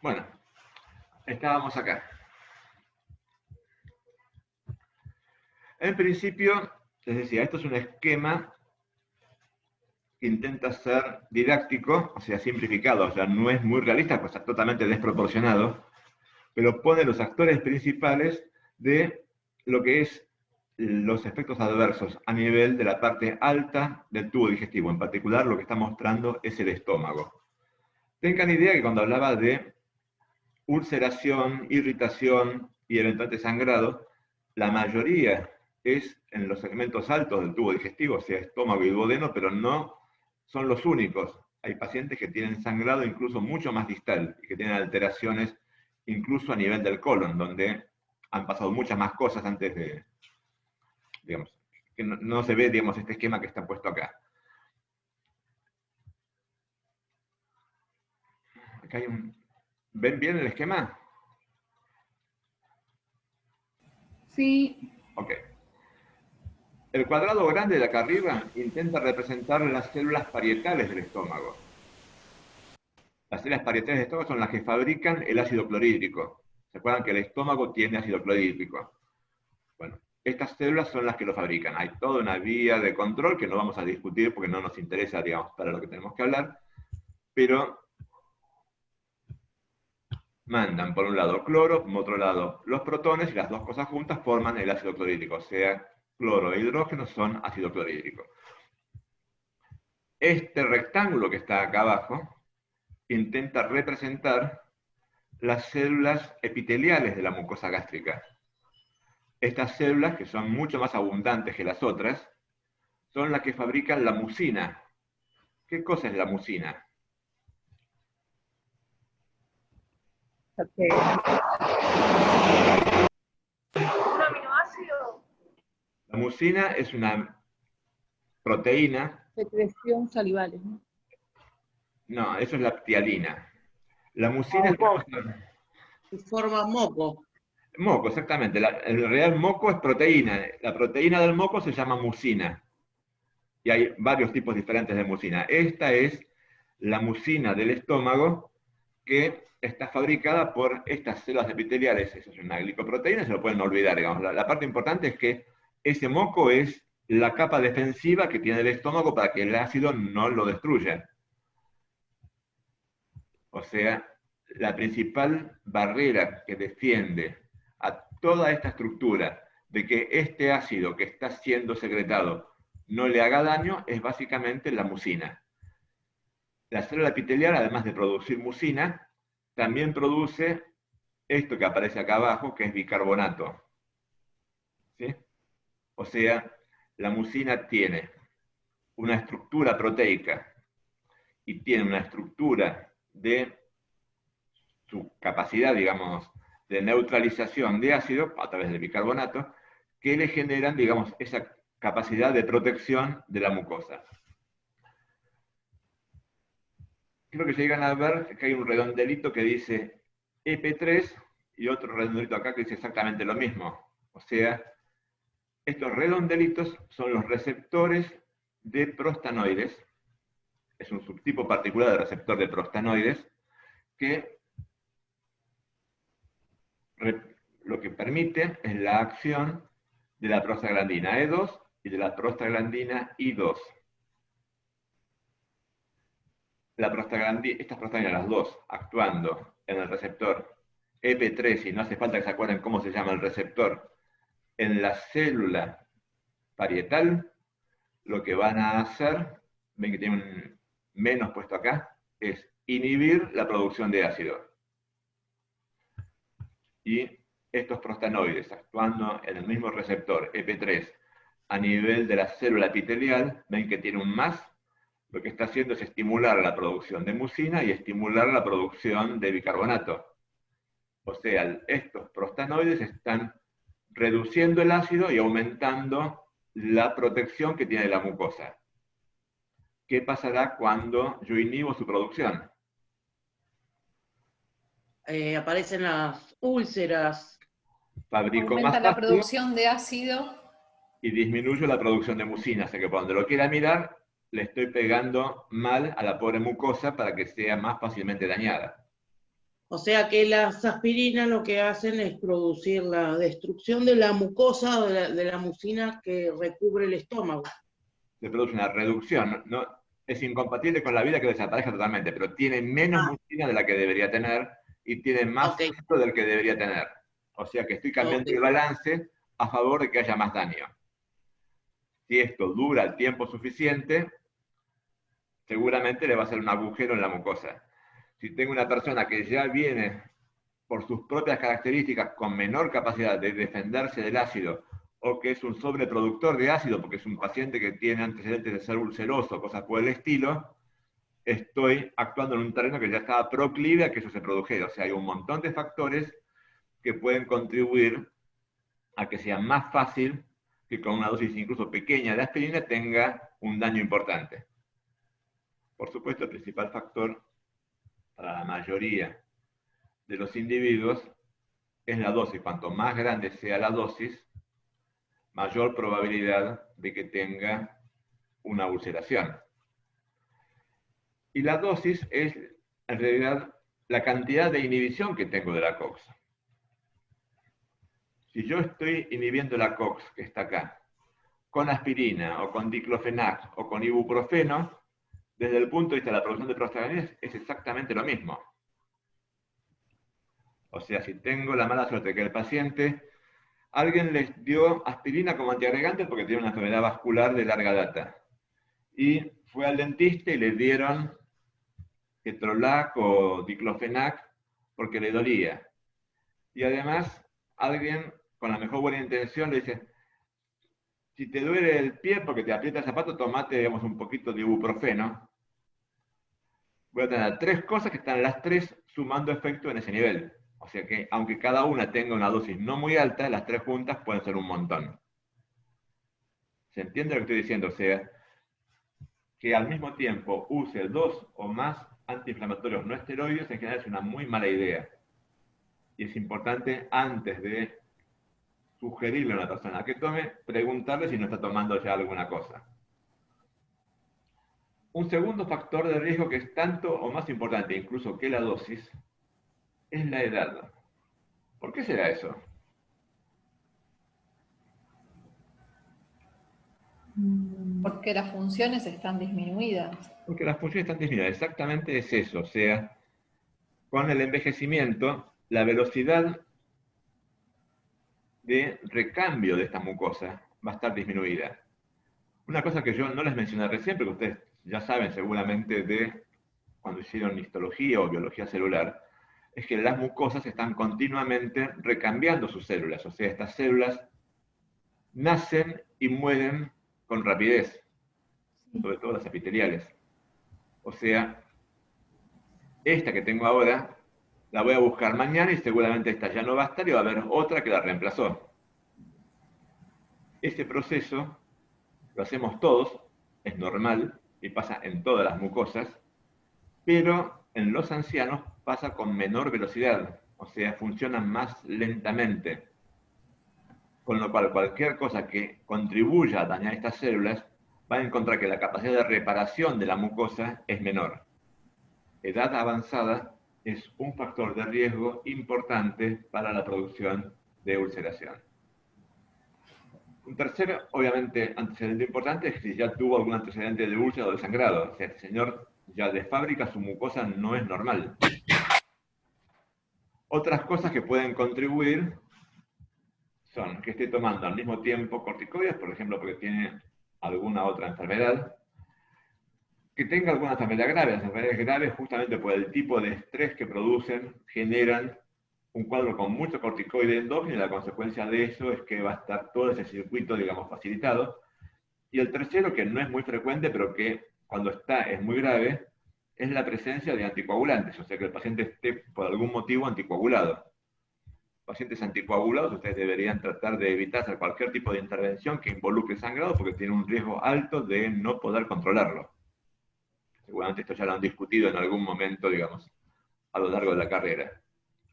Bueno, estábamos acá. En principio, les decía, esto es un esquema que intenta ser didáctico, o sea, simplificado, o sea, no es muy realista, pues está totalmente desproporcionado, pero pone los actores principales de lo que es los efectos adversos a nivel de la parte alta del tubo digestivo. En particular, lo que está mostrando es el estómago. Tengan idea que cuando hablaba de ulceración, irritación y eventualmente sangrado, la mayoría es en los segmentos altos del tubo digestivo, o sea, estómago y duodeno, pero no son los únicos. Hay pacientes que tienen sangrado incluso mucho más distal y que tienen alteraciones incluso a nivel del colon, donde han pasado muchas más cosas antes de, digamos, que no se ve, digamos, este esquema que está puesto acá. Acá hay un... ¿Ven bien el esquema? Sí. Ok. El cuadrado grande de acá arriba intenta representar las células parietales del estómago. Las células parietales del estómago son las que fabrican el ácido clorhídrico. ¿Se acuerdan que el estómago tiene ácido clorhídrico? Bueno, estas células son las que lo fabrican. Hay toda una vía de control que no vamos a discutir porque no nos interesa, digamos, para lo que tenemos que hablar, pero mandan por un lado cloro, por otro lado los protones, y las dos cosas juntas forman el ácido clorhídrico, o sea, cloro e hidrógeno son ácido clorhídrico. Este rectángulo que está acá abajo intenta representar las células epiteliales de la mucosa gástrica. Estas células, que son mucho más abundantes que las otras, son las que fabrican la mucina. ¿Qué cosa es la mucina? Okay. ¿Un aminoácido? La mucina es una proteína. Secreción salivales, ¿no? No, eso es la ptialina. La mucina es una cosa... Se forma moco. Moco, exactamente. El real moco es proteína. La proteína del moco se llama mucina. Y hay varios tipos diferentes de mucina. Esta es la mucina del estómago que está fabricada por estas células epiteliales. Eso es una glicoproteína, se lo pueden olvidar, digamos. La parte importante es que ese moco es la capa defensiva que tiene el estómago para que el ácido no lo destruya. O sea, la principal barrera que defiende a toda esta estructura de que este ácido que está siendo secretado no le haga daño es básicamente la mucina. La célula epitelial, además de producir mucina, también produce esto que aparece acá abajo, que es bicarbonato. ¿Sí? O sea, la mucina tiene una estructura proteica y tiene una estructura de su capacidad, digamos, de neutralización de ácido a través del bicarbonato, que le generan, digamos, esa capacidad de protección de la mucosa. Creo que llegan a ver que hay un redondelito que dice EP3 y otro redondelito acá que dice exactamente lo mismo. O sea, estos redondelitos son los receptores de prostanoides. Es un subtipo particular de receptor de prostanoides que lo que permite es la acción de la prostaglandina E2 y de la prostaglandina I2. Estas prostaglandinas, las dos, actuando en el receptor EP3, y no hace falta que se acuerden cómo se llama el receptor, en la célula parietal, lo que van a hacer, ven que tiene un menos puesto acá, es inhibir la producción de ácido. Y estos prostanoides, actuando en el mismo receptor EP3 a nivel de la célula epitelial, ven que tiene un más, lo que está haciendo es estimular la producción de mucina y estimular la producción de bicarbonato. O sea, estos prostanoides están reduciendo el ácido y aumentando la protección que tiene la mucosa. ¿Qué pasará cuando yo inhibo su producción? Aparecen las úlceras. fabrico más Aumenta la ácido producción de ácido. y disminuyo la producción de mucina. O sea que por donde lo quiera mirar, le estoy pegando mal a la pobre mucosa para que sea más fácilmente dañada. O sea que las aspirinas lo que hacen es producir la destrucción de la mucosa, de la mucina que recubre el estómago. Se produce una reducción, no, es incompatible con la vida que desaparezca totalmente, pero tiene menos mucina de la que debería tener y tiene más Ok. ácido del que debería tener. O sea que estoy cambiando Ok. el balance a favor de que haya más daño. Si esto dura el tiempo suficiente, seguramente le va a hacer un agujero en la mucosa. Si tengo una persona que ya viene por sus propias características con menor capacidad de defenderse del ácido, o que es un sobreproductor de ácido porque es un paciente que tiene antecedentes de ser ulceroso, cosas por el estilo, estoy actuando en un terreno que ya estaba proclive a que eso se produjera. O sea, hay un montón de factores que pueden contribuir a que sea más fácil que con una dosis incluso pequeña de aspirina tenga un daño importante. Por supuesto, el principal factor para la mayoría de los individuos es la dosis. Cuanto más grande sea la dosis, mayor probabilidad de que tenga una ulceración. Y la dosis es, en realidad, la cantidad de inhibición que tengo de la COX. Si yo estoy inhibiendo la COX, que está acá, con aspirina, o con diclofenac, o con ibuprofeno, desde el punto de vista de la producción de prostaglandinas, es exactamente lo mismo. O sea, si tengo la mala suerte que el paciente, alguien les dio aspirina como antiagregante porque tiene una enfermedad vascular de larga data. Y fue al dentista y le dieron ketorolac o diclofenac porque le dolía. Y además, alguien con la mejor buena intención le dice, si te duele el pie porque te aprieta el zapato, tomate, digamos, un poquito de ibuprofeno. Voy a tener tres cosas que están las tres sumando efecto en ese nivel. O sea que, aunque cada una tenga una dosis no muy alta, las tres juntas pueden ser un montón. ¿Se entiende lo que estoy diciendo? O sea, que al mismo tiempo use dos o más antiinflamatorios no esteroides en general es una muy mala idea. Y es importante, antes de sugerirle a una persona que tome, preguntarle si no está tomando ya alguna cosa. Un segundo factor de riesgo que es tanto o más importante incluso que la dosis es la edad. ¿Por qué será eso? Porque las funciones están disminuidas. Porque las funciones están disminuidas. Exactamente es eso. O sea, con el envejecimiento, la velocidad de recambio de esta mucosa va a estar disminuida. Una cosa que yo no les mencioné recién, pero ustedes ya saben seguramente de cuando hicieron histología o biología celular, es que las mucosas están continuamente recambiando sus células. O sea, estas células nacen y mueren con rapidez, sobre todo las epiteliales. O sea, esta que tengo ahora, la voy a buscar mañana y seguramente esta ya no va a estar y va a haber otra que la reemplazó. Este proceso lo hacemos todos, es normal y pasa en todas las mucosas, pero en los ancianos pasa con menor velocidad, o sea, funcionan más lentamente. Con lo cual, cualquier cosa que contribuya a dañar estas células va a encontrar que la capacidad de reparación de la mucosa es menor. Edad avanzada es un factor de riesgo importante para la producción de ulceración. Un tercer, obviamente, antecedente importante es que si ya tuvo algún antecedente de úlcera o de sangrado. O sea, este señor ya de fábrica su mucosa no es normal. Otras cosas que pueden contribuir son que esté tomando al mismo tiempo corticoides, por ejemplo, porque tiene alguna otra enfermedad, que tenga alguna enfermedad grave. Las enfermedades graves, justamente por el tipo de estrés que producen, generan un cuadro con mucho corticoide endógeno y la consecuencia de eso es que va a estar todo ese circuito, digamos, facilitado. Y el tercero, que no es muy frecuente, pero que cuando está es muy grave, es la presencia de anticoagulantes, o sea que el paciente esté por algún motivo anticoagulado. Pacientes anticoagulados, ustedes deberían tratar de evitar hacer cualquier tipo de intervención que involucre sangrado porque tiene un riesgo alto de no poder controlarlo. Seguramente esto ya lo han discutido en algún momento, digamos, a lo largo de la carrera.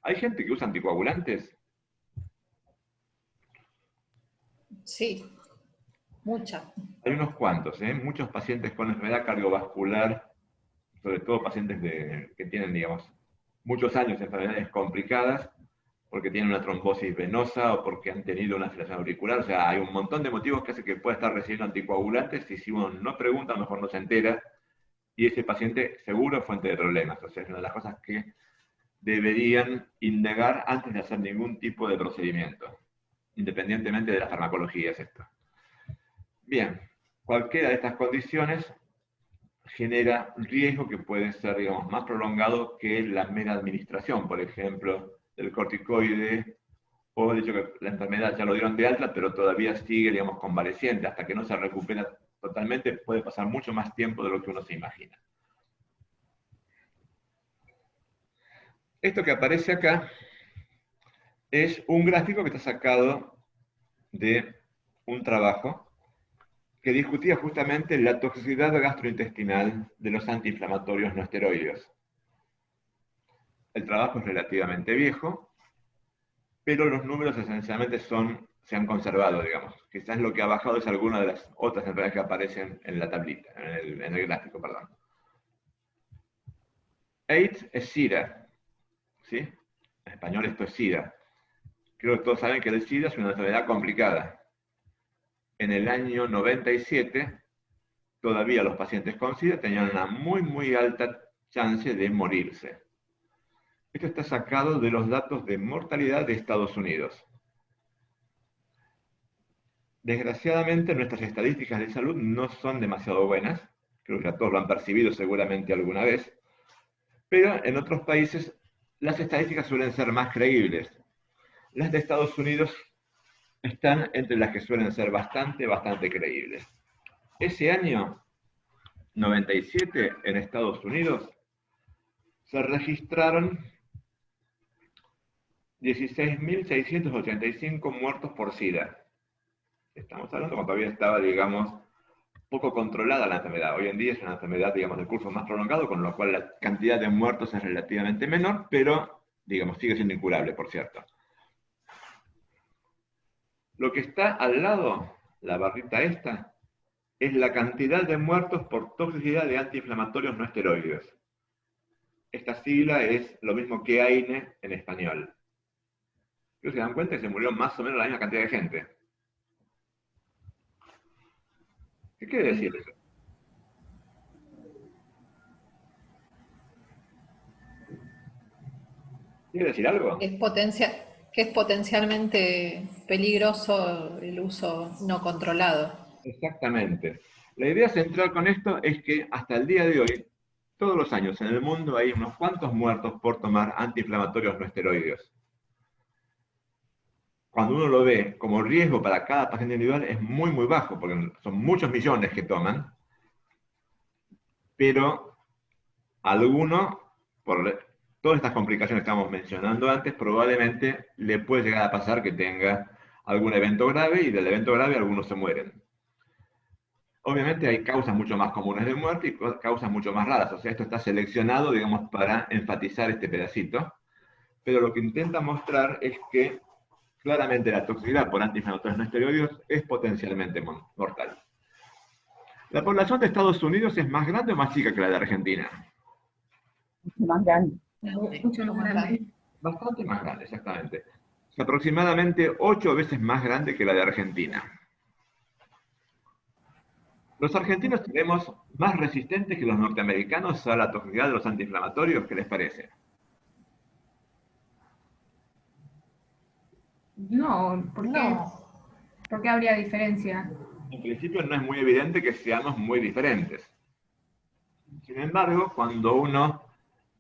¿Hay gente que usa anticoagulantes? Sí, mucha. Hay unos cuantos, muchos pacientes con enfermedad cardiovascular, sobre todo pacientes que tienen, digamos, muchos años de enfermedades complicadas, porque tienen una trombosis venosa o porque han tenido una fibrilación auricular. O sea, hay un montón de motivos que hace que pueda estar recibiendo anticoagulantes y si uno no pregunta, a lo mejor no se entera, y ese paciente seguro es fuente de problemas. O sea, es una de las cosas que deberían indagar antes de hacer ningún tipo de procedimiento, independientemente de la farmacología, es esto. Bien, cualquiera de estas condiciones genera riesgo que puede ser, digamos, más prolongado que la mera administración, por ejemplo, del corticoide, o de hecho que la enfermedad ya lo dieron de alta, pero todavía sigue, digamos, convaleciente, hasta que no se recupera totalmente, puede pasar mucho más tiempo de lo que uno se imagina. Esto que aparece acá es un gráfico que está sacado de un trabajo que discutía justamente la toxicidad gastrointestinal de los antiinflamatorios no esteroideos. El trabajo es relativamente viejo, pero los números esencialmente se han conservado, digamos. Quizás lo que ha bajado es alguna de las otras enfermedades que aparecen en la tablita, en el gráfico, perdón. AIDS es SIDA, ¿sí? En español esto es SIDA. Creo que todos saben que el SIDA es una enfermedad complicada. En el año 97, todavía los pacientes con SIDA tenían una muy, muy alta chance de morirse. Esto está sacado de los datos de mortalidad de Estados Unidos. Desgraciadamente, nuestras estadísticas de salud no son demasiado buenas. Creo que ya todos lo han percibido seguramente alguna vez. Pero en otros países, las estadísticas suelen ser más creíbles. Las de Estados Unidos están entre las que suelen ser bastante creíbles. Ese año, 97, en Estados Unidos, se registraron 16.685 muertos por SIDA. Estamos hablando cuando todavía estaba, digamos, poco controlada la enfermedad. Hoy en día es una enfermedad, digamos, de curso más prolongado, con lo cual la cantidad de muertos es relativamente menor, pero, digamos, sigue siendo incurable, por cierto. Lo que está al lado, la barrita esta, es la cantidad de muertos por toxicidad de antiinflamatorios no esteroides. Esta sigla es lo mismo que AINE en español. ¿Se dan cuenta que se murió más o menos la misma cantidad de gente? ¿Qué quiere decir eso? ¿Quiere decir algo? Que es potencialmente peligroso el uso no controlado. Exactamente. La idea central con esto es que hasta el día de hoy, todos los años en el mundo hay unos cuantos muertos por tomar antiinflamatorios no esteroideos. Cuando uno lo ve como riesgo para cada paciente individual es muy, muy bajo, porque son muchos millones que toman, pero alguno, por todas estas complicaciones que estamos mencionando antes, probablemente le puede llegar a pasar que tenga algún evento grave, y del evento grave algunos se mueren. Obviamente hay causas mucho más comunes de muerte y causas mucho más raras. O sea, esto está seleccionado, digamos, para enfatizar este pedacito. Pero lo que intenta mostrar es que claramente la toxicidad por antiinflamatorios no esteroideos es potencialmente mortal. ¿La población de Estados Unidos es más grande o más chica que la de Argentina? Más grande. Mucho más grande. Bastante más grande, exactamente. Es aproximadamente 8 veces más grande que la de Argentina. Los argentinos tenemos más resistentes que los norteamericanos a la toxicidad de los antiinflamatorios. ¿Qué les parece? No, ¿por qué? No, ¿Por qué habría diferencia? En principio no es muy evidente que seamos muy diferentes. Sin embargo, cuando uno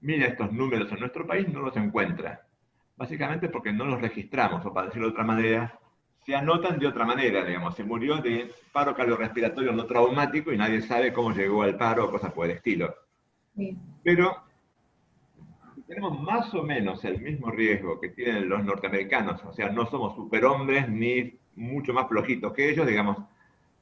mira estos números en nuestro país, no los encuentra. Básicamente porque no los registramos, o para decirlo de otra manera, se anotan de otra manera, digamos. Se murió de paro cardiorrespiratorio no traumático y nadie sabe cómo llegó al paro o cosas por el estilo. Sí. Pero tenemos más o menos el mismo riesgo que tienen los norteamericanos, o sea, no somos superhombres ni mucho más flojitos que ellos, digamos.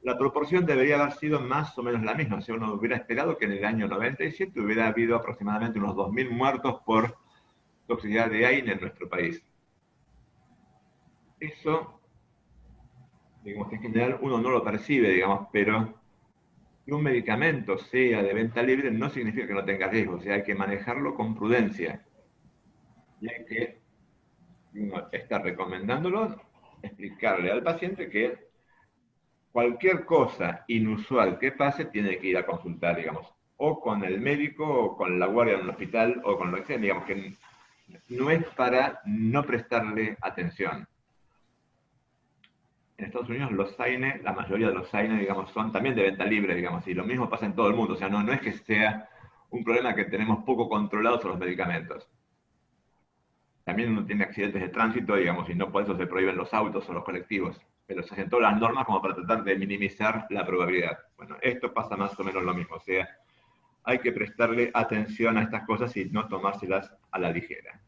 La proporción debería haber sido más o menos la misma. O sea, uno hubiera esperado que en el año 97 hubiera habido aproximadamente unos 2.000 muertos por toxicidad de AINE en nuestro país. Eso digamos que en general uno no lo percibe, digamos, pero que un medicamento sea de venta libre no significa que no tenga riesgo, o sea, hay que manejarlo con prudencia. Y hay que, uno está recomendándolo, explicarle al paciente que cualquier cosa inusual que pase tiene que ir a consultar, digamos, o con el médico, o con la guardia en el hospital, o con lo que sea, digamos que no es para no prestarle atención. En Estados Unidos los SAINE, la mayoría de los SAINE, digamos, son también de venta libre, digamos, y lo mismo pasa en todo el mundo, o sea, no es que sea un problema que tenemos poco controlados los medicamentos. También uno tiene accidentes de tránsito, digamos, y no por eso se prohíben los autos o los colectivos, pero se hacen todas las normas como para tratar de minimizar la probabilidad. Bueno, esto pasa más o menos lo mismo, o sea, hay que prestarle atención a estas cosas y no tomárselas a la ligera.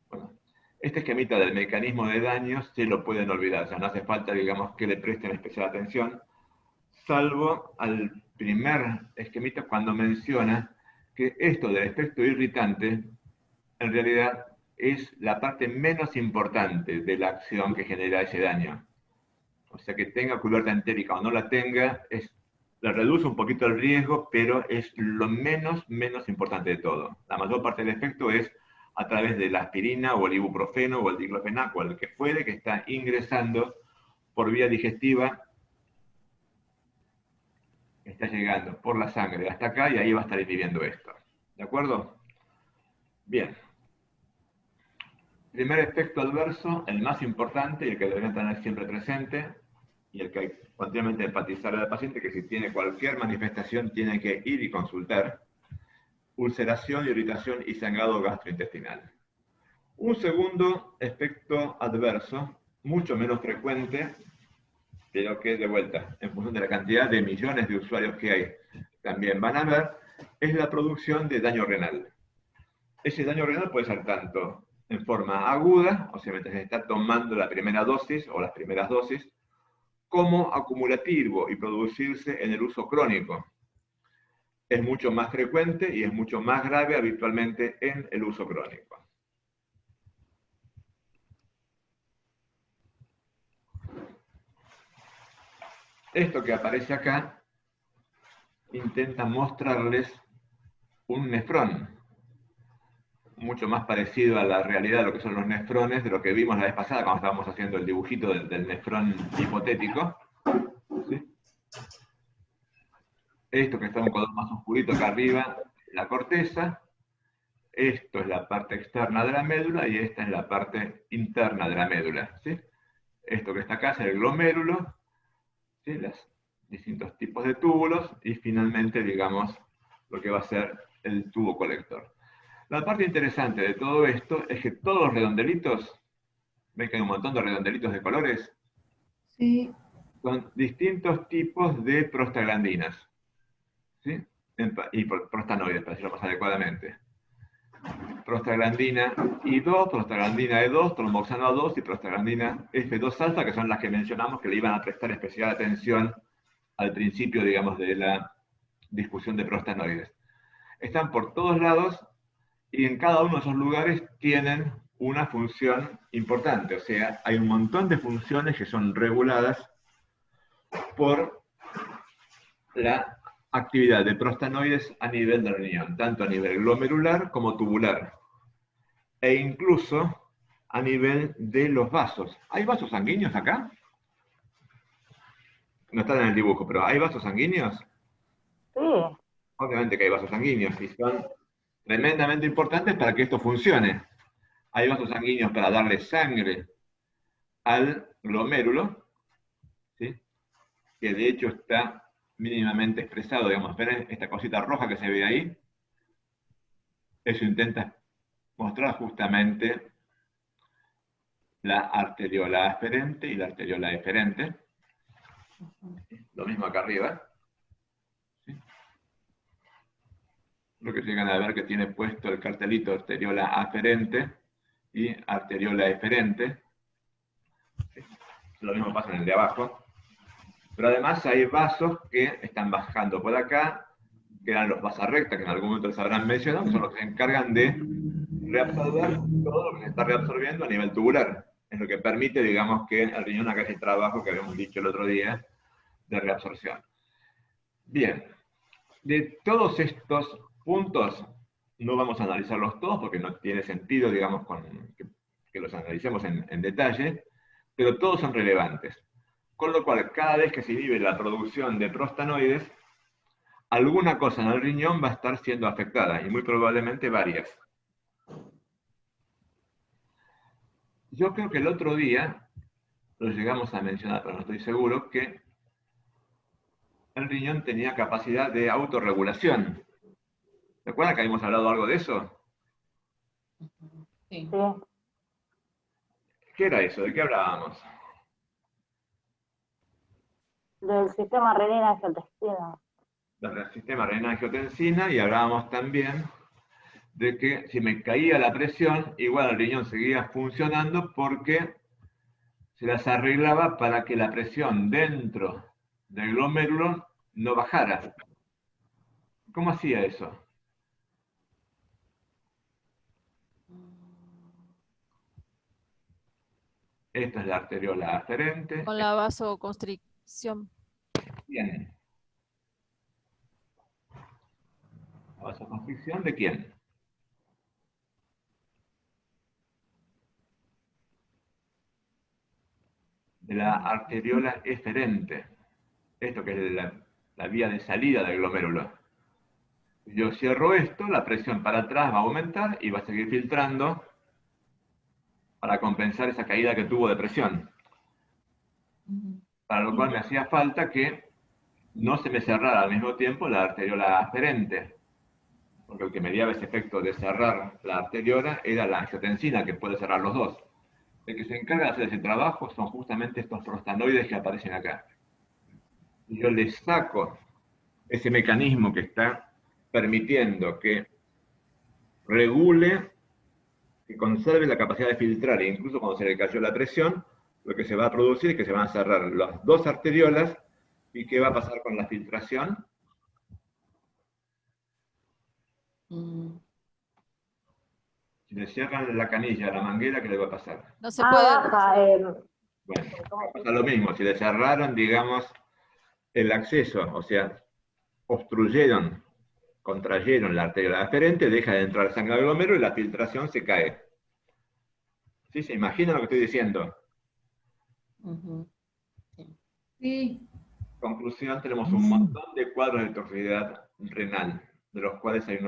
Bueno, este esquemita del mecanismo de daño se lo pueden olvidar, o sea, no hace falta, digamos, que le presten especial atención, salvo al primer esquemita cuando menciona que esto del efecto irritante en realidad es la parte menos importante de la acción que genera ese daño. O sea, que tenga cubierta entérica o no la tenga, le reduce un poquito el riesgo, pero es lo menos importante de todo. La mayor parte del efecto es a través de la aspirina o el ibuprofeno o el diclofenac o el que fuere que está ingresando por vía digestiva, está llegando por la sangre hasta acá y ahí va a estar inhibiendo esto. ¿De acuerdo? Bien. Primer efecto adverso, el más importante y el que deberían tener siempre presente, y el que hay que continuamente enfatizar al paciente, que si tiene cualquier manifestación tiene que ir y consultar: ulceración, irritación y sangrado gastrointestinal. Un segundo efecto adverso, mucho menos frecuente, pero que de vuelta, en función de la cantidad de millones de usuarios que hay, también van a ver, es la producción de daño renal. Ese daño renal puede ser tanto en forma aguda, o sea, mientras se está tomando la primera dosis o las primeras dosis, como acumulativo y producirse en el uso crónico. Es mucho más frecuente y es mucho más grave habitualmente en el uso crónico. Esto que aparece acá intenta mostrarles un nefrón, mucho más parecido a la realidad de lo que son los nefrones, de lo que vimos la vez pasada cuando estábamos haciendo el dibujito del nefrón hipotético. ¿Sí? Esto que está un color más oscurito acá arriba, la corteza. Esto es la parte externa de la médula y esta es la parte interna de la médula. ¿Sí? Esto que está acá es el glomérulo, ¿sí? Los distintos tipos de túbulos y finalmente, digamos, lo que va a ser el tubo colector. La parte interesante de todo esto es que todos los redondelitos, ven que hay un montón de redondelitos de colores, Sí. son distintos tipos de prostaglandinas, ¿sí? Y prostanoides, para decirlo más adecuadamente. Prostaglandina I2, prostaglandina E2, tromboxano A2 y prostaglandina F2 alfa, que son las que mencionamos que le iban a prestar especial atención al principio, digamos, de la discusión de prostanoides. Están por todos lados y en cada uno de esos lugares tienen una función importante. O sea, hay un montón de funciones que son reguladas por la actividad de prostanoides a nivel del riñón, tanto a nivel glomerular como tubular, e incluso a nivel de los vasos. ¿Hay vasos sanguíneos acá? No están en el dibujo, pero ¿hay vasos sanguíneos? Sí. Obviamente que hay vasos sanguíneos y son tremendamente importantes para que esto funcione. Hay vasos sanguíneos para darle sangre al glomérulo, ¿sí? Que de hecho está mínimamente expresado, digamos, ven esta cosita roja que se ve ahí. Eso intenta mostrar justamente la arteriola aferente y la arteriola eferente. Lo mismo acá arriba. ¿Sí? Lo que llegan a ver que tiene puesto el cartelito arteriola aferente y arteriola eferente. ¿Sí? Lo mismo pasa en el de abajo. Pero además hay vasos que están bajando por acá, que eran los vasos recta, que en algún momento les habrán mencionado, que son los que se encargan de reabsorber todo lo que se está reabsorbiendo a nivel tubular. Es lo que permite, digamos, que el riñón haga ese trabajo que habíamos dicho el otro día de reabsorción. Bien, de todos estos puntos, no vamos a analizarlos todos porque no tiene sentido, digamos, que los analicemos en detalle, pero todos son relevantes. Con lo cual, cada vez que se inhibe la producción de prostanoides, alguna cosa en el riñón va a estar siendo afectada, y muy probablemente varias. Yo creo que el otro día, lo llegamos a mencionar, pero no estoy seguro, que el riñón tenía capacidad de autorregulación. ¿Se acuerdan que habíamos hablado algo de eso? Sí. Sí, ¿Qué era eso? ¿De qué hablábamos? del sistema renina-angiotensina. Del sistema renina-angiotensina, y hablábamos también de que si me caía la presión, igual el riñón seguía funcionando porque se las arreglaba para que la presión dentro del glomérulo no bajara. ¿Cómo hacía eso? Esta es la arteriola aferente. Con la vasoconstricción. Bien. ¿La vasoconstricción de quién? De la arteriola eferente. Esto que es la vía de salida del glomérulo. Si yo cierro esto, la presión para atrás va a aumentar y va a seguir filtrando para compensar esa caída que tuvo de presión. Para lo cual me hacía falta que no se me cerrara al mismo tiempo la arteriola aferente, porque el que mediaba ese efecto de cerrar la arteriola era la angiotensina, que puede cerrar los dos. El que se encarga de hacer ese trabajo son justamente estos prostanoides que aparecen acá. Y yo le saco ese mecanismo que está permitiendo que regule, que conserve la capacidad de filtrar, e incluso cuando se le cayó la presión, lo que se va a producir es que se van a cerrar las dos arteriolas. ¿Y qué va a pasar con la filtración? Si le cierran la canilla a la manguera, ¿qué le va a pasar? No se puede. Baja. Bueno, pasa lo mismo. Si le cerraron, digamos, el acceso, o sea, obstruyeron, contrayeron la arteria aferente, deja de entrar sangre al glomérulo y la filtración se cae. ¿Sí? ¿Se imaginan lo que estoy diciendo? Sí. Conclusión, tenemos un montón de cuadros de toxicidad renal, de los cuales hay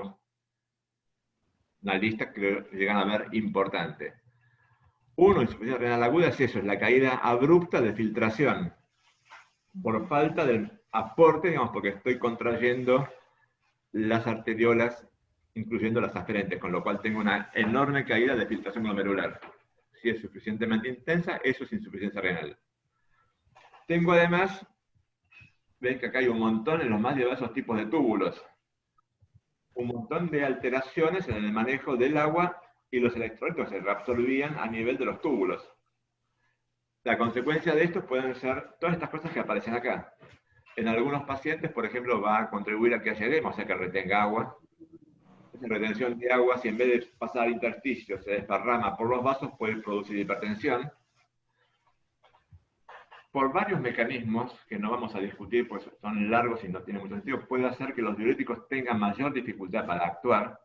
una lista que llegan a ver importante. Uno, insuficiencia renal aguda, es eso, es la caída abrupta de filtración, por falta del aporte, digamos, porque estoy contrayendo las arteriolas, incluyendo las aferentes, con lo cual tengo una enorme caída de filtración glomerular. Si es suficientemente intensa, eso es insuficiencia renal. Tengo además, ven que acá hay un montón en los más diversos tipos de túbulos, un montón de alteraciones en el manejo del agua y los electrolitos se reabsorbían a nivel de los túbulos. La consecuencia de esto pueden ser todas estas cosas que aparecen acá. En algunos pacientes, por ejemplo, va a contribuir a que haya edema, o sea que retenga agua. Esa retención de agua, si en vez de pasar al intersticio se desparrama por los vasos, puede producir hipertensión. Por varios mecanismos, que no vamos a discutir, pues son largos y no tienen mucho sentido, puede hacer que los diuréticos tengan mayor dificultad para actuar.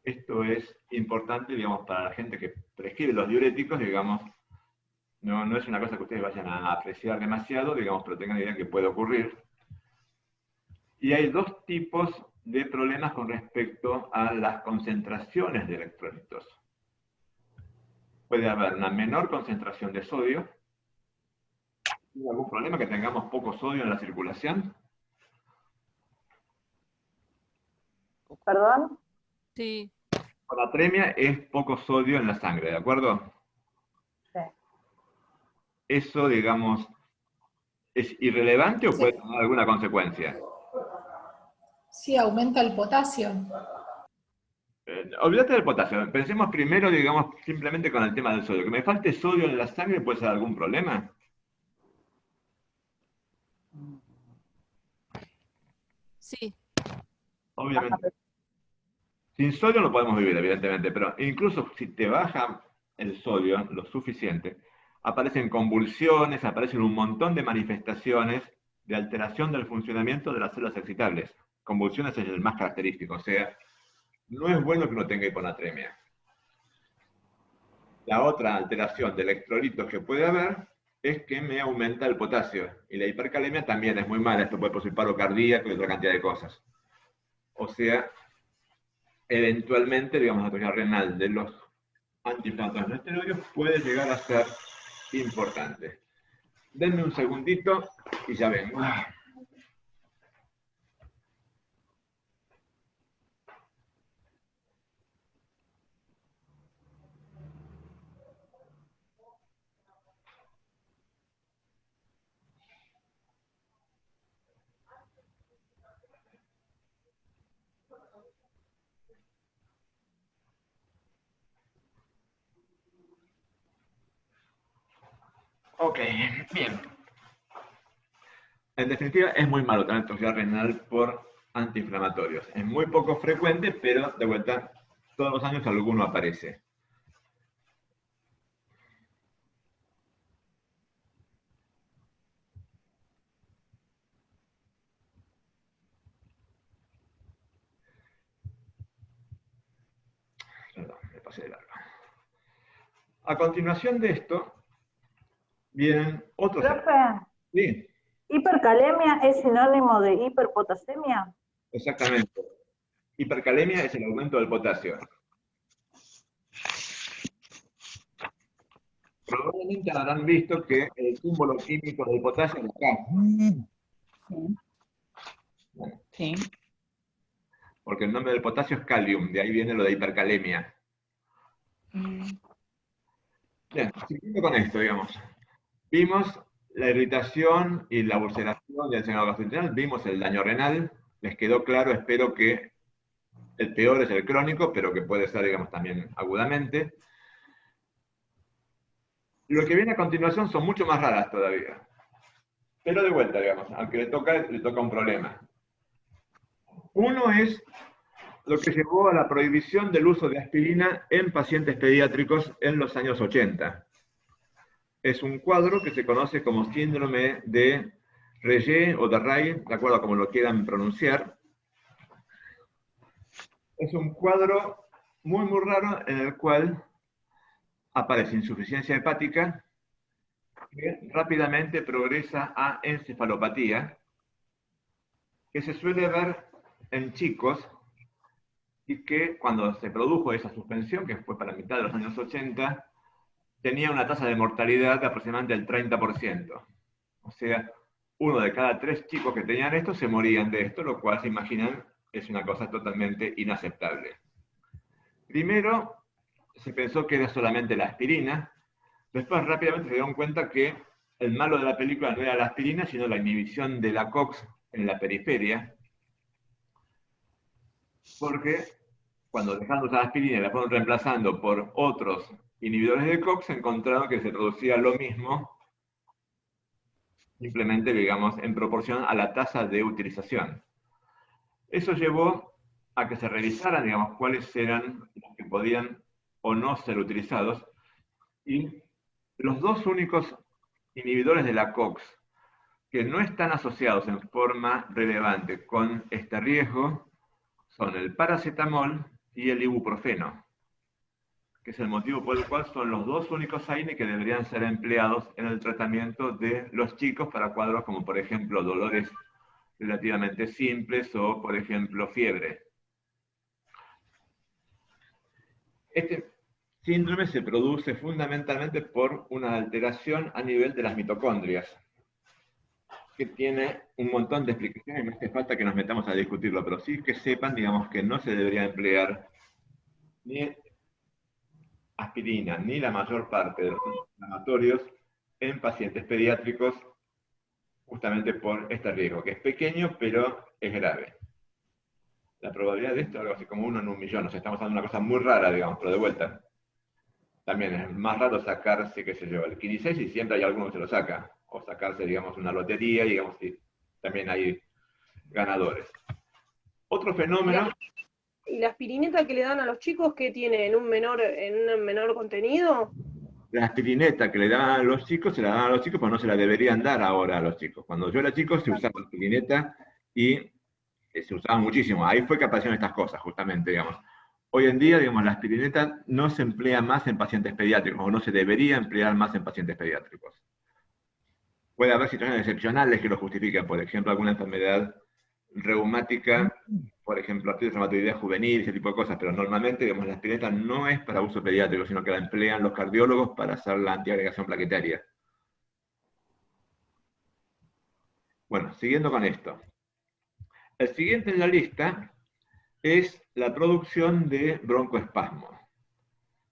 Esto es importante, digamos, para la gente que prescribe los diuréticos, digamos, no es una cosa que ustedes vayan a apreciar demasiado, digamos, pero tengan idea que puede ocurrir. Y hay dos tipos de problemas con respecto a las concentraciones de electrolitos. Puede haber una menor concentración de sodio. ¿Hay algún problema que tengamos poco sodio en la circulación? ¿Perdón? Sí. Con atremia es poco sodio en la sangre, ¿de acuerdo? Sí. Eso, digamos, ¿es irrelevante o puede tener alguna consecuencia? Sí, aumenta el potasio. Olvídate del potasio. Pensemos primero, digamos, simplemente con el tema del sodio. Que me falte sodio en la sangre puede ser algún problema. Sí. Obviamente. Sin sodio no podemos vivir, evidentemente, pero incluso si te baja el sodio lo suficiente, aparecen convulsiones, aparecen un montón de manifestaciones de alteración del funcionamiento de las células excitables. Convulsiones es el más característico, o sea, no es bueno que uno tenga hiponatremia. La otra alteración de electrolitos que puede haber es que me aumenta el potasio. Y la hipercalemia también es muy mala, esto puede producir paro cardíaco y otra cantidad de cosas. O sea, eventualmente, digamos, la toxicidad renal de los antiinflamatorios no esteroides puede llegar a ser importante. Denme un segundito y ya vengo. Ok, bien. En definitiva, es muy malo tener toxicidad renal por antiinflamatorios. Es muy poco frecuente, pero de vuelta, todos los años alguno aparece. Perdón, me pasé de largo. A continuación de esto, vienen otros... Profe, Sí, ¿hipercalemia es sinónimo de hiperpotasemia? exactamente. Hipercalemia es el aumento del potasio. Probablemente habrán visto que el símbolo químico del potasio es acá. Sí. Porque el nombre del potasio es calium, de ahí viene lo de hipercalemia. Bien, siguiendo con esto, digamos. Vimos la irritación y la ulceración del seno gastrointestinal, vimos el daño renal, les quedó claro, espero que el peor es el crónico, pero que puede ser, digamos, también agudamente. Lo que viene a continuación son mucho más raras todavía. Pero de vuelta, digamos, aunque le toca un problema. Uno es lo que llevó a la prohibición del uso de aspirina en pacientes pediátricos en los años 80. Es un cuadro que se conoce como síndrome de Reye o de Ray, de acuerdo a como lo quieran pronunciar. Es un cuadro muy raro en el cual aparece insuficiencia hepática que rápidamente progresa a encefalopatía, que se suele ver en chicos y que cuando se produjo esa suspensión, que fue para la mitad de los años 80, tenía una tasa de mortalidad de aproximadamente el 30%. O sea, 1 de cada 3 chicos que tenían esto se morían de esto, lo cual, se imaginan, es una cosa totalmente inaceptable. Primero, se pensó que era solamente la aspirina. Después rápidamente se dieron cuenta que el malo de la película no era la aspirina, sino la inhibición de la COX en la periferia. Porque cuando dejaron de usar aspirina y la fueron reemplazando por otros inhibidores de COX, encontraron que se producía lo mismo, simplemente, digamos, en proporción a la tasa de utilización. Eso llevó a que se revisaran, digamos, cuáles eran los que podían o no ser utilizados, y los dos únicos inhibidores de la COX que no están asociados en forma relevante con este riesgo son el paracetamol y el ibuprofeno, que es el motivo por el cual son los dos únicos AINE que deberían ser empleados en el tratamiento de los chicos para cuadros como, por ejemplo, dolores relativamente simples o, por ejemplo, fiebre. Este síndrome se produce fundamentalmente por una alteración a nivel de las mitocondrias, que tiene un montón de explicaciones y no hace falta que nos metamos a discutirlo, pero sí que sepan, digamos, que no se debería emplear ni aspirina ni la mayor parte de los inflamatorios en pacientes pediátricos, justamente por este riesgo, que es pequeño, pero es grave. La probabilidad de esto es algo así como 1 en 1.000.000, o sea, estamos hablando de una cosa muy rara, digamos, pero de vuelta. También es más raro sacarse, qué sé yo, el 15 y siempre hay alguno que se lo saca. O sacarse, digamos, una lotería, digamos, y también hay ganadores. Otro fenómeno, ¿Y la aspirineta que le dan a los chicos qué tiene? ¿En un menor contenido? La aspirineta que le daban a los chicos, se la daban a los chicos, pero no se la deberían dar ahora a los chicos. Cuando yo era chico se usaba aspirineta y se usaba muchísimo. Ahí fue que aparecieron estas cosas, justamente, digamos. Hoy en día, digamos, la aspirineta no se emplea más en pacientes pediátricos, o no se debería emplear más en pacientes pediátricos. Puede haber situaciones excepcionales que lo justifiquen, por ejemplo, alguna enfermedad reumática, por ejemplo, artritis reumatoidea juvenil, ese tipo de cosas, pero normalmente, digamos, la aspirineta no es para uso pediátrico, sino que la emplean los cardiólogos para hacer la antiagregación plaquetaria. Bueno, siguiendo con esto. El siguiente en la lista es la producción de broncoespasmo.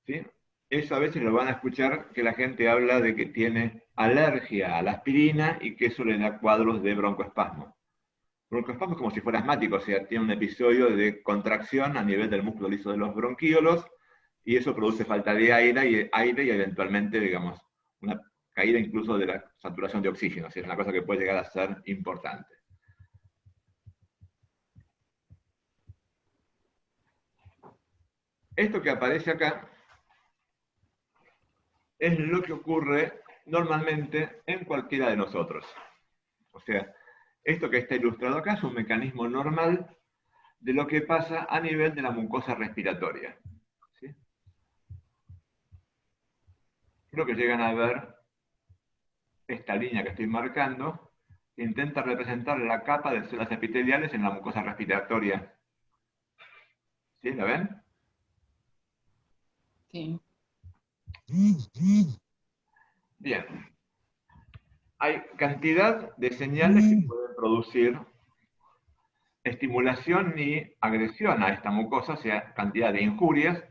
¿Sí? Eso a veces lo van a escuchar que la gente habla de que tiene alergia a la aspirina y que eso le da cuadros de broncoespasmo. Broncoespasmo es como si fuera asmático, o sea, tiene un episodio de contracción a nivel del músculo liso de los bronquíolos y eso produce falta de aire y eventualmente, digamos, una caída incluso de la saturación de oxígeno, o sea, es una cosa que puede llegar a ser importante. Esto que aparece acá es lo que ocurre normalmente en cualquiera de nosotros. O sea, esto que está ilustrado acá es un mecanismo normal de lo que pasa a nivel de la mucosa respiratoria. ¿Sí? Creo que llegan a ver esta línea que estoy marcando, que intenta representar la capa de células epiteliales en la mucosa respiratoria. ¿Sí? ¿La ven? Sí. Bien. Hay cantidad de señales que pueden producir estimulación y agresión a esta mucosa, o sea, cantidad de injurias.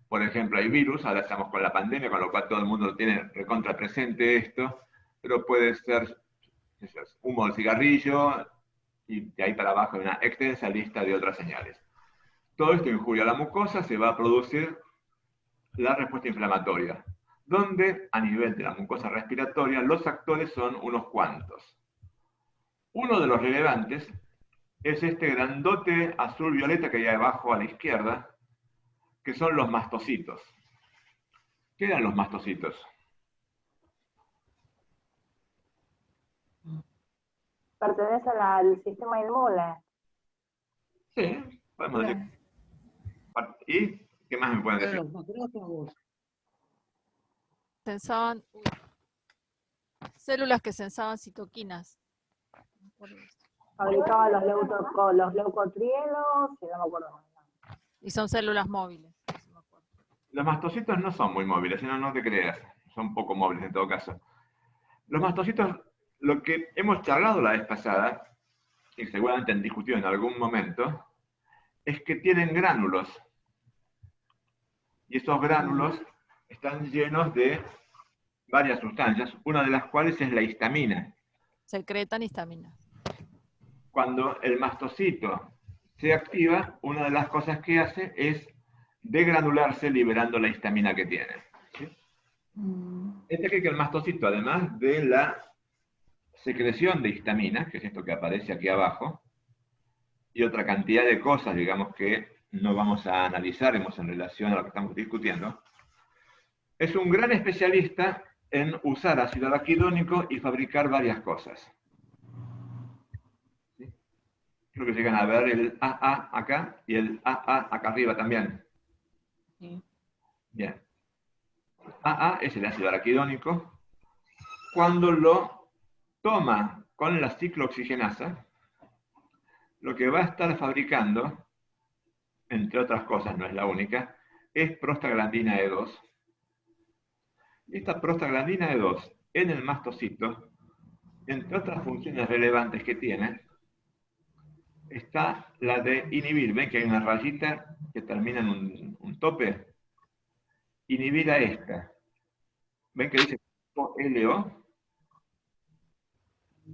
Por ejemplo, hay virus, ahora estamos con la pandemia, con lo cual todo el mundo lo tiene recontra presente esto, pero puede ser humo del cigarrillo, y de ahí para abajo hay una extensa lista de otras señales. Todo esto injuria a la mucosa, se va a producir la respuesta inflamatoria, donde a nivel de la mucosa respiratoria los actores son unos cuantos. Uno de los relevantes es este grandote azul-violeta que hay abajo a la izquierda, que son los mastocitos. ¿Qué eran los mastocitos? Pertenece al sistema inmune. Sí, podemos decir. ¿Y qué más me pueden decir? Los macrófagos. Sensaban células que sensaban citoquinas. Fabricaba los leucotrienos, y no me acuerdo más. Y son células móviles. eso me acuerdo. Los mastocitos no son muy móviles, no te creas, son poco móviles en todo caso. Los mastocitos, lo que hemos charlado la vez pasada, y seguramente han discutido en algún momento, es que tienen gránulos. Y esos gránulos están llenos de varias sustancias, una de las cuales es la histamina. Secretan histamina. Cuando el mastocito se activa, una de las cosas que hace es degranularse liberando la histamina que tiene. ¿Sí? Este cree que el mastocito, además de la secreción de histamina, que es esto que aparece aquí abajo, y otra cantidad de cosas, digamos, que no vamos a analizar en relación a lo que estamos discutiendo, es un gran especialista en usar ácido araquidónico y fabricar varias cosas. ¿Sí? Creo que llegan a ver el AA acá y el AA acá arriba también. Sí. Bien. AA es el ácido araquidónico. Cuando lo toma con la ciclooxigenasa, lo que va a estar fabricando, entre otras cosas, no es la única, es prostaglandina E2. Esta prostaglandina E2 en el mastocito, entre otras funciones relevantes que tiene, está la de inhibir. ¿Ven que hay una rayita que termina en un tope? Inhibir a esta. ¿Ven que dice 5-LO?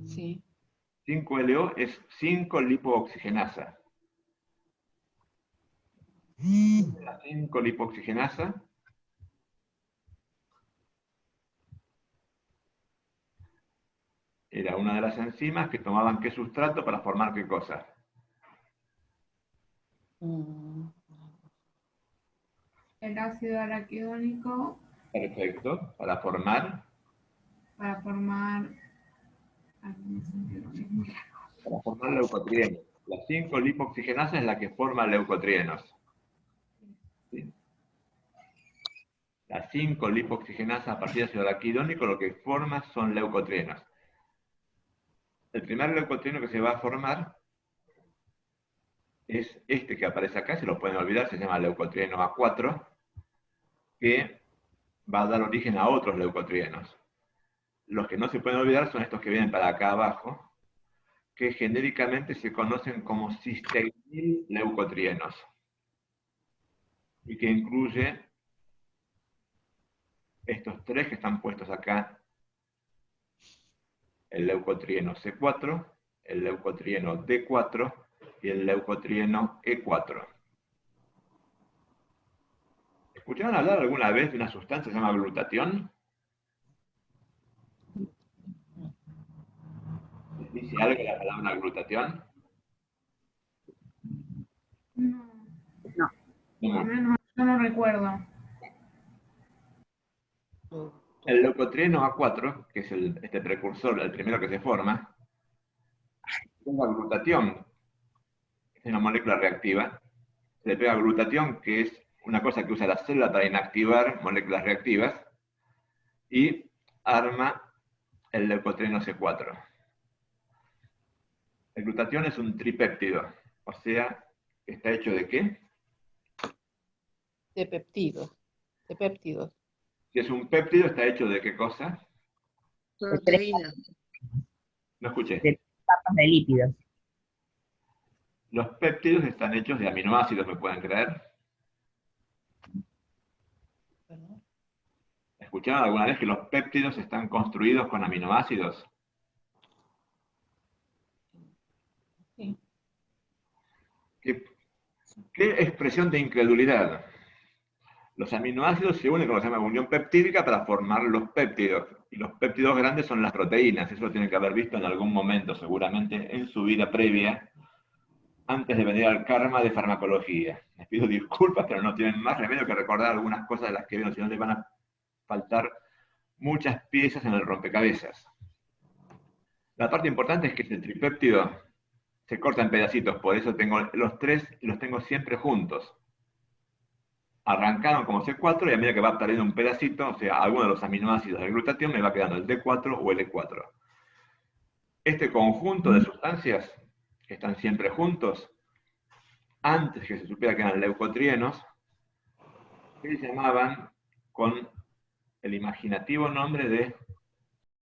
Sí. 5-LO es 5-lipooxigenasa. La 5-lipooxigenasa era una de las enzimas que tomaban qué sustrato para formar qué cosa. el ácido araquidónico Perfecto. Para formar ay, no sé, es muy largo. leucotrienos. La 5-lipoxigenasa es la que forma leucotrienos. ¿Sí? La 5-lipoxigenasa a partir de ácido araquidónico lo que forma son leucotrienos. El primer leucotrieno que se va a formar es este que aparece acá, se lo pueden olvidar, se llama leucotrieno A4, que va a dar origen a otros leucotrienos. Los que no se pueden olvidar son estos que vienen para acá abajo, que genéricamente se conocen como cisteínil leucotrienos, y que incluye estos tres que están puestos acá: el leucotrieno C4, el leucotrieno D4 y el leucotrieno E4. ¿Escucharon hablar alguna vez de una sustancia que se llama glutatión? ¿Les dice algo la palabra glutatión? No, No. No. al menos yo no recuerdo. El leucotrieno A4, que es este precursor, el primero que se forma, es la glutatión, es una molécula reactiva. Se le pega glutatión, que es una cosa que usa la célula para inactivar moléculas reactivas, y arma el leucotrieno C4. El glutatión es un tripéptido, o sea, ¿está hecho de qué? De péptidos. De péptidos. Si es un péptido, ¿está hecho de qué cosa? Proteína. No escuché. De capas de lípidos. Los péptidos están hechos de aminoácidos, ¿me pueden creer? ¿Escucharon alguna vez que los péptidos están construidos con aminoácidos? Sí. ¿Qué expresión de incredulidad? Los aminoácidos se unen con lo que se llama unión peptídica para formar los péptidos. Y los péptidos grandes son las proteínas. Eso lo tienen que haber visto en algún momento, seguramente, en su vida previa, antes de venir al karma de farmacología. Les pido disculpas, pero no tienen más remedio que recordar algunas cosas de las que vieron, si no les van a faltar muchas piezas en el rompecabezas. La parte importante es que el tripéptido se corta en pedacitos, por eso tengo los tres y los tengo siempre juntos. Arrancaron como C4 y a medida que va perdiendo un pedacito, o sea, alguno de los aminoácidos del glutatión, me va quedando el D4 o el E4. Este conjunto de sustancias que están siempre juntos, antes que se supiera que eran leucotrienos, se llamaban con el imaginativo nombre de